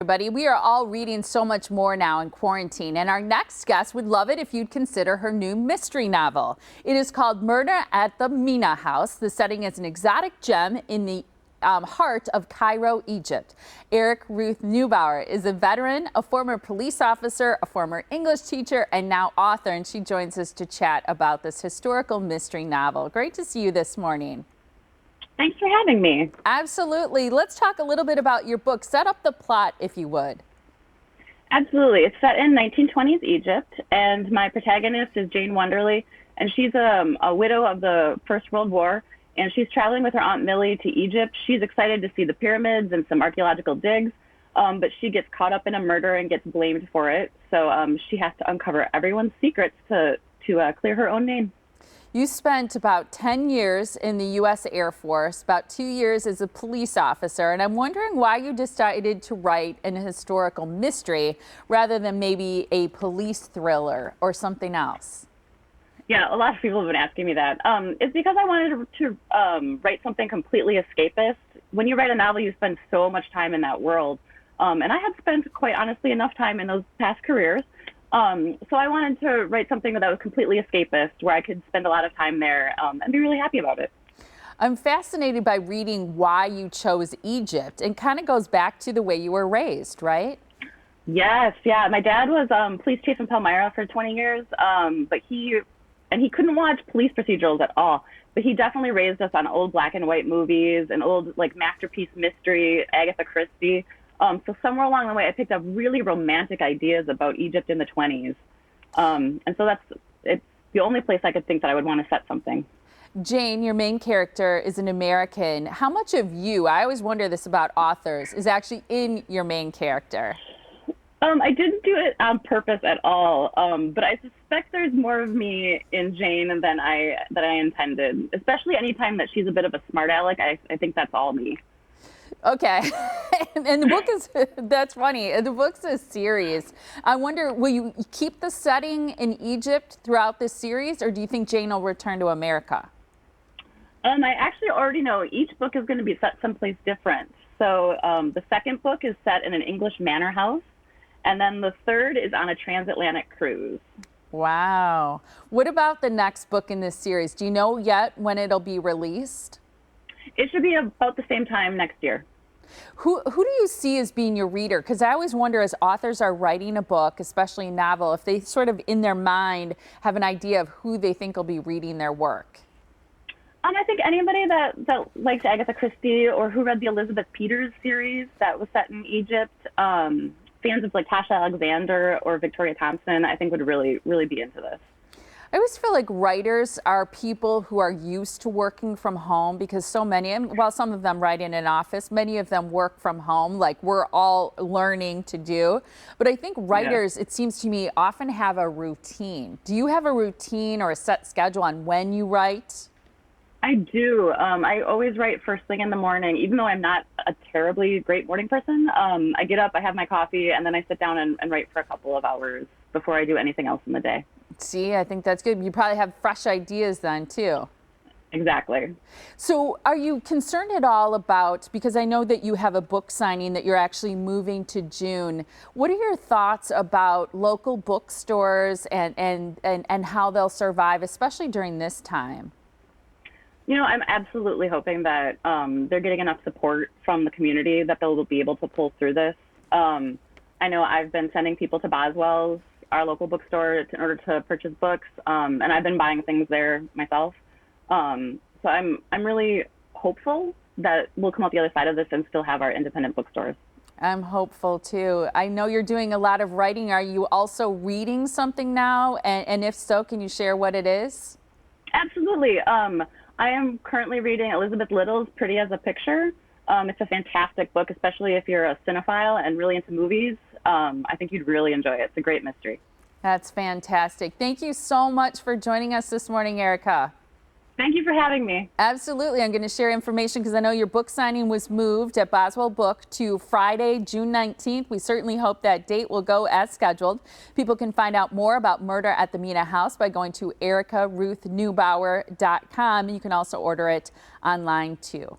Everybody, we are all reading so much more now in quarantine, and our next guest would love it if you'd consider her new mystery novel. It is called Murder at the Mena House. The setting is an exotic gem in the heart of Cairo, Egypt. Eric Ruth Neubauer is a veteran, a former police officer, a former English teacher, and now author, and she joins us to chat about this historical mystery novel. Great to see you this morning. Thanks for having me. Absolutely. Let's talk a little bit about your book. Set up the plot, if you would. Absolutely. It's set in 1920s Egypt, and my protagonist is Jane Wonderly, and she's a widow of the First World War, and she's traveling with her Aunt Millie to Egypt. She's excited to see the pyramids and some archaeological digs, but she gets caught up in a murder and gets blamed for it. So she has to uncover everyone's secrets to clear her own name. You spent about 10 years in the U.S. Air Force, about 2 years as a police officer, and I'm wondering why you decided to write an historical mystery rather than maybe a police thriller or something else. Yeah, a lot of people have been asking me that. It's because I wanted to write something completely escapist. When you write a novel, you spend so much time in that world. And I had spent, quite honestly, enough time in those past careers. So I wanted to write something that was completely escapist, where I could spend a lot of time there and be really happy about it. I'm fascinated by reading why you chose Egypt, and kind of goes back to the way you were raised, right? Yes, yeah. My dad was police chief in Palmyra for 20 years, but he couldn't watch police procedurals at all. But he definitely raised us on old black and white movies and old like masterpiece mystery, Agatha Christie. So somewhere along the way, I picked up really romantic ideas about Egypt in the 20s. And so it's the only place I could think that I would want to set something. Jane, your main character, is an American. How much of you, I always wonder this about authors, is actually in your main character? I didn't do it on purpose at all, but I suspect there's more of me in Jane than I intended, especially anytime that she's a bit of a smart aleck. I think that's all me. Okay, and the book is, that's funny, the book's a series. I wonder, will you keep the setting in Egypt throughout this series, or do you think Jane will return to America? I actually already know each book is going to be set someplace different. So the second book is set in an English manor house, and then the third is on a transatlantic cruise. Wow. What about the next book in this series? Do you know yet when it'll be released? It should be about the same time next year. Who do you see as being your reader? Because I always wonder, as authors are writing a book, especially a novel, if they sort of in their mind have an idea of who they think will be reading their work. I think anybody that likes Agatha Christie or who read the Elizabeth Peters series that was set in Egypt, fans of like Tasha Alexander or Victoria Thompson, I think would really, really be into this. I always feel like writers are people who are used to working from home, because so many, and while some of them write in an office, many of them work from home, like we're all learning to do. But I think writers, it seems to me, often have a routine. Do you have a routine or a set schedule on when you write? I do. I always write first thing in the morning, even though I'm not a terribly great morning person. I get up, I have my coffee, and then I sit down and write for a couple of hours before I do anything else in the day. See, I think that's good. You probably have fresh ideas then, too. Exactly. So are you concerned at all about, because I know that you have a book signing that you're actually moving to June. What are your thoughts about local bookstores and how they'll survive, especially during this time? You know, I'm absolutely hoping that they're getting enough support from the community that they'll be able to pull through this. I know I've been sending people to Boswell's, our local bookstore, in order to purchase books, and I've been buying things there myself. So I'm really hopeful that we'll come out the other side of this and still have our independent bookstores. I'm hopeful too. I know you're doing a lot of writing. Are you also reading something now? And if so, can you share what it is? Absolutely. I am currently reading Elizabeth Little's Pretty as a Picture. It's a fantastic book, especially if you're a cinephile and really into movies. I think you'd really enjoy it. It's a great mystery. That's fantastic. Thank you so much for joining us this morning, Erica. Thank you for having me. Absolutely. I'm going to share information because I know your book signing was moved at Boswell Book to Friday, June 19th. We certainly hope that date will go as scheduled. People can find out more about Murder at the Mena House by going to ericaruthneubauer.com. You can also order it online too.